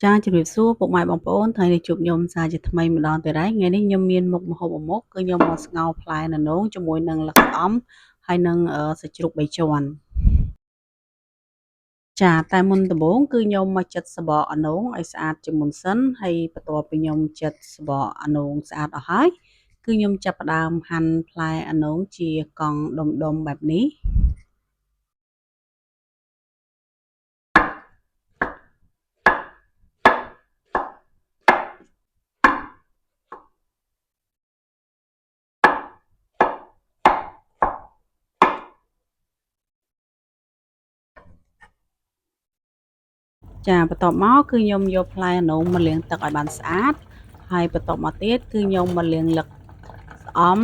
ចាជំរាបសួរពុកម៉ែបងប្អូនថ្ងៃនេះជួបខ្ញុំសារជាថ្មីម្ដងទៀតហើយថ្ងៃនេះខ្ញុំមានមុខម្ហូបមួយមុខគឺខ្ញុំមកស្ងោរផ្លែននោងជាមួយនឹងល្ខអំហើយនឹងសាច់ជ្រូកបីជាន់ចាតែមុនដំបូងគឺខ្ញុំមកចិតសបកអានោងឲ្យស្អាតជាមុនសិនហើយបន្ទាប់ពីខ្ញុំចិតសបកអានោងស្អាតអស់ហើយគឺខ្ញុំចាប់ផ្ដើមហាន់ផ្លែអានោងជាកង់ដុំៗបែបនេះចាបន្ទាប់មកគឺខ្ញុំយកផ្លែអានោងមកលាងទឹកឲ្យបានស្អាតហើយបន្ទាប់មកទៀតគឺខ្ញុំមកលាងលឹកស្អំ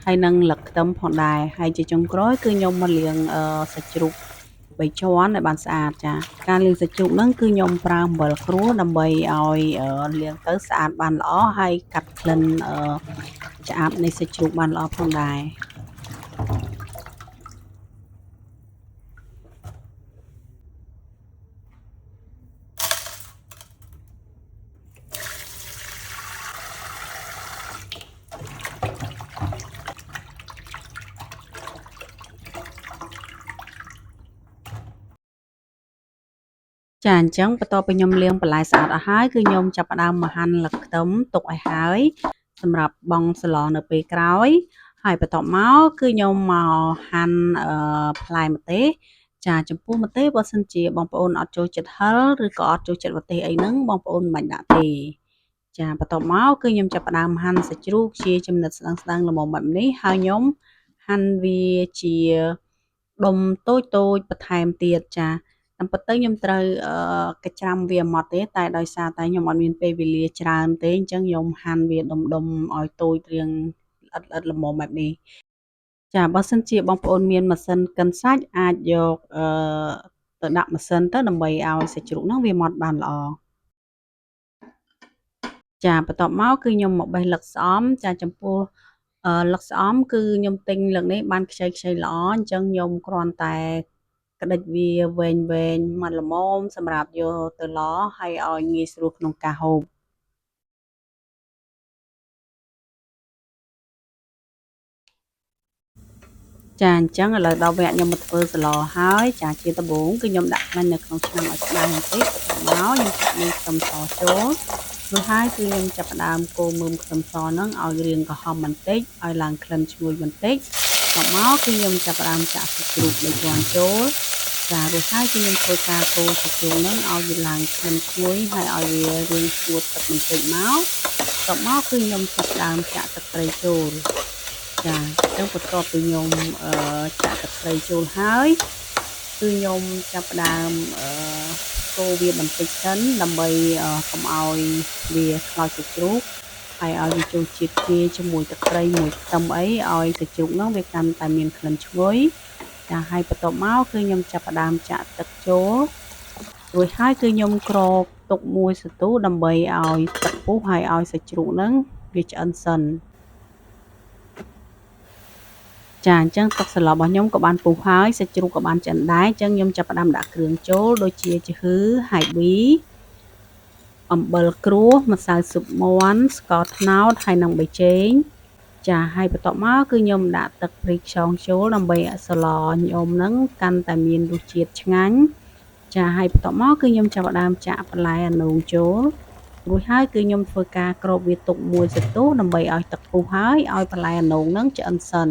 ហើយនឹងលឹកខ្ទឹមផងដែរហើយជាចុងក្រោយគឺខ្ញុំមកលាងសាច់ជ្រូកបីជាន់ឲ្យបានស្អាតចាការលាងសាច់ជ្រូកហ្នឹងគឺខ្ញុំប្រើអំបិលក្រួសដើម្បីឲ្យលាងទៅស្អាតបានល្អហើយកាត់ក្លិនឆ្អាបនៃសាច់ជ្រូកបានល្អផងដែរចាអញ្ចឹងបន្ទាប់ពីខ្ញុំលាងបន្លែស្អាតអស់ហើយគឺខ្ញុំចាប់ផ្ដើមមកហាន់លឹកខ្ទឹមទុកឲ្យហើយសម្រាប់បង់ស្លនៅពេលក្រោយហើយបន្ទាប់មកគឺខ្ញុំមកហាន់ផ្លែម្ទេសចាចំពោះម្ទេសបើសិនជាបងប្អូនអត់ចូលចិត្តហឹរឬក៏អត់ចូលចិត្តម្ទេសអីហ្នឹងបងប្អូនមិនបាច់ដាក់ទេចាបន្ទាប់មកគឺខ្ញុំចាប់ផ្ដើមហាន់សាច់ជ្រូកជាចំណិតស្តើងៗល្មមបែបនេះហើយខ្ញុំហាន់វាជាដុំតូចៗបន្ថែមទៀតចាតាមពិតទៅខ្ញុំត្រូវកច្រាំវាម៉ត់ទេតែដោយសារតែខ្ញុំអត់មានពេលវេលាច្រើនទេអញ្ចឹងខ្ញុំហាន់វាដុំៗឲ្យតូចរាងល្អិតៗល្មមបែបនេះចាបើសិនជាបងប្អូនមានម៉ាស៊ីនកិនសាច់អាចយកទៅដាក់ម៉ាស៊ីនទៅដើម្បីឲ្យសាច់ជ្រូកហ្នឹងវាម៉ត់បានល្អចាបន្ទាប់មកគឺខ្ញុំមកបេះលឹកស្អំចាចំពោះលឹកស្អំគឺខ្ញុំទិញលឹកនេះបានខ្ចីល្អអញ្ចឹងខ្ញុំគ្រាន់តែក្តិចវាវែងមកល្មមសម្រាប់យកទៅឡហើយឲ្យងាយស្រួលក្នុងការហូបចាអញ្ចឹងឥឡូវដល់វគ្គខ្ញុំមកធ្វើស្លហើយចាជាដំបូងគឺខ្ញុំដាក់ខ្លាញ់នៅក្នុងឆ្នាំងឲ្យក្តៅបន្តិចបន្ទាប់មកខ្ញុំចាក់មីខ្ទឹមសចូលរួចហើយគឺខ្ញុំចាប់ផ្ដើមកូរមើមខ្ទឹមសហ្នឹងឲ្យរាងក្រហមបន្តិចឲ្យឡើងក្លិនឈ្ងុយបន្តិចបន្ទាប់មកគឺខ្ញុំចាប់ផ្ដើមចាក់សាច់ជ្រូកបីជាន់ចូលចារួចហើយគឺខ្ញុំធ្វើការកូរសាច់ជ្រូកហ្នឹងឲ្យវាឡើងក្លិនឈ្ងុយហើយឲ្យវារាងស្ងួតទឹកបន្តិចមកបន្ទាប់មកគឺខ្ញុំចាប់ផ្ដើមចាក់ទឹកត្រីចូលចាអញ្ចឹងបន្ទាប់ពីខ្ញុំចាក់ទឹកត្រីចូលហើយគឺខ្ញុំចាប់ផ្ដើមកូរវាបន្តិចសិនដើម្បីកុំឲ្យវាខ្លោចសាច់ជ្រូកហើយឲ្យវាចូលជាតិគ្នាជាមួយទឹកត្រីមួយខ្ទឹមអីឲ្យសាច់ជ្រូកហ្នឹងវាកាន់តែមានក្លិនឈ្ងុយចាហើយបន្ទាប់មកគឺខ្ញុំចាប់ផ្ដើមចាក់ទឹកចូលរួចហើយគឺខ្ញុំគ្របទុកមួយសន្ទុះដើម្បីឲ្យទឹកពុះហើយឲ្យសាច់ជ្រូកហ្នឹងវាឆ្អិនសិនចាអញ្ចឹងទឹកសឡរបស់ខ្ញុំក៏បានពុះហើយសាច់ជ្រូកក៏បានឆ្អិនដែរអញ្ចឹងខ្ញុំចាប់ផ្ដើមដាក់គ្រឿងចូលដូចជាចាហ៊ឺហាយប៊ីអំបិលក្រួសម្សៅស៊ុបមាន់ស្ករត្នោតហើយនិងប៊ីចេងចាហើយបន្ទាប់មកគឺខ្ញុំដាក់ទឹកប្រេងខ្យងចូលដើម្បីឲ្យស្លខ្ញុំហ្នឹងកាន់តែមានរសជាតិឆ្ងាញ់ចាហើយបន្ទាប់មកគឺខ្ញុំចាប់ផ្ដើមចាក់បន្លែអានោងចូលរួចហើយគឺខ្ញុំធ្វើការគ្របវាទុកមួយសន្ទុះដើម្បីឲ្យទឹកពុះហើយឲ្យបន្លែអានោងហ្នឹងឆ្អិនសិន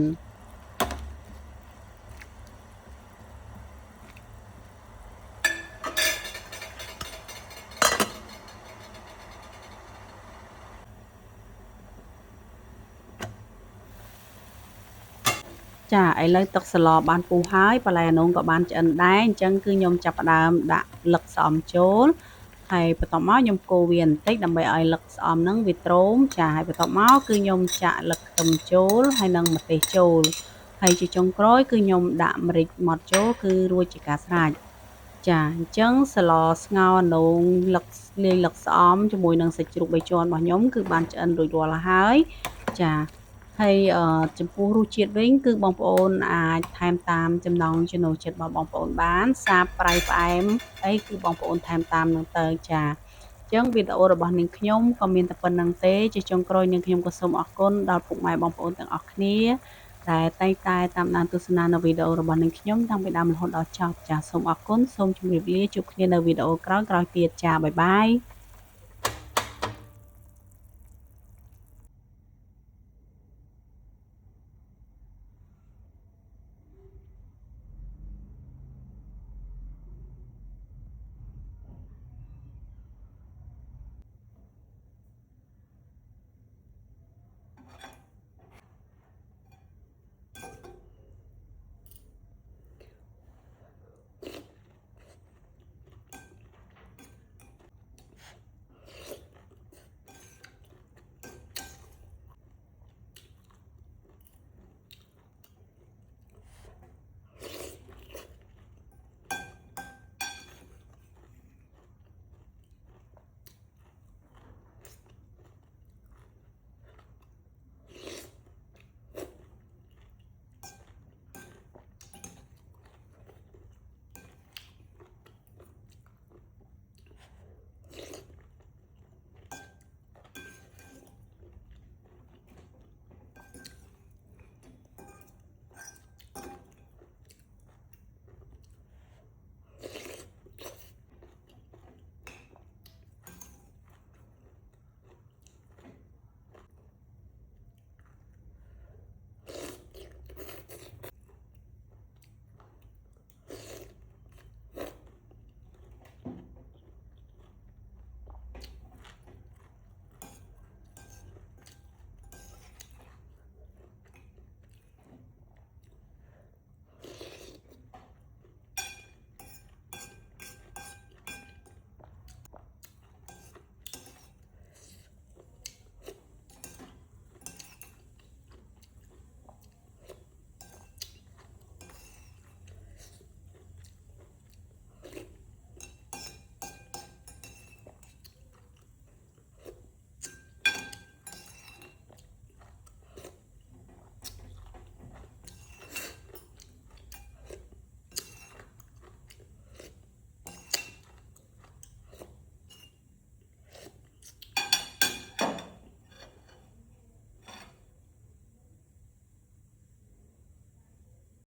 ចាឥឡូវទឹកស្លបានពុះហើយបន្លែអានោងក៏បានឆ្អិនដែរអញ្ចឹងគឺខ្ញុំចាប់ផ្ដើមដាក់លឹកស្អំចូលហើយបន្ទាប់មកខ្ញុំកូរវាបន្តិចដើម្បីឲ្យលឹកស្អំហ្នឹងវាទ្រោមចាហើយបន្ទាប់មកគឺខ្ញុំចាក់លឹកខ្ទឹមចូលហើយនិងម្ទេសចូលហើយជាចុងក្រោយគឺខ្ញុំដាក់ម្រេចម៉ដ្ឋចូលគឺរួចជាការស្រេចចាអញ្ចឹងស្លស្ងោរអានោងលឹកលាយលឹកស្អំជាមួយនឹងសាច់ជ្រូកបីជាន់របស់ខ្ញុំគឺបានឆ្អិនរួចរាល់ហើយចាហើយចំពោះរសជាតិវិញគឺបងប្អូនអាចថែមតាមចំណង់ចំណូលចិត្តរបស់បងប្អូនបានសាបប្រៃផ្អែមអីគឺបងប្អូនថែមតាមនឹងទៅចា ចឹងវីដេអូរបស់នាងខ្ញុំក៏មានតែប៉ុណ្្នឹងទេជាចុងក្រោយនាងខ្ញុំក៏សូមអរគុណដល់ពុកម៉ែបងប្អូនទាំងអស់គ្នាដែលតែងតែតាមដានទស្សនានៅវីដេអូរបស់នាងខ្ញុំតាំងពីដើមរហូតដល់ចប់ចាសូមអរគុណសូមជម្រាបលាជួបគ្នានៅវីដេអូក្រោយៗទៀតចាបាយបាយ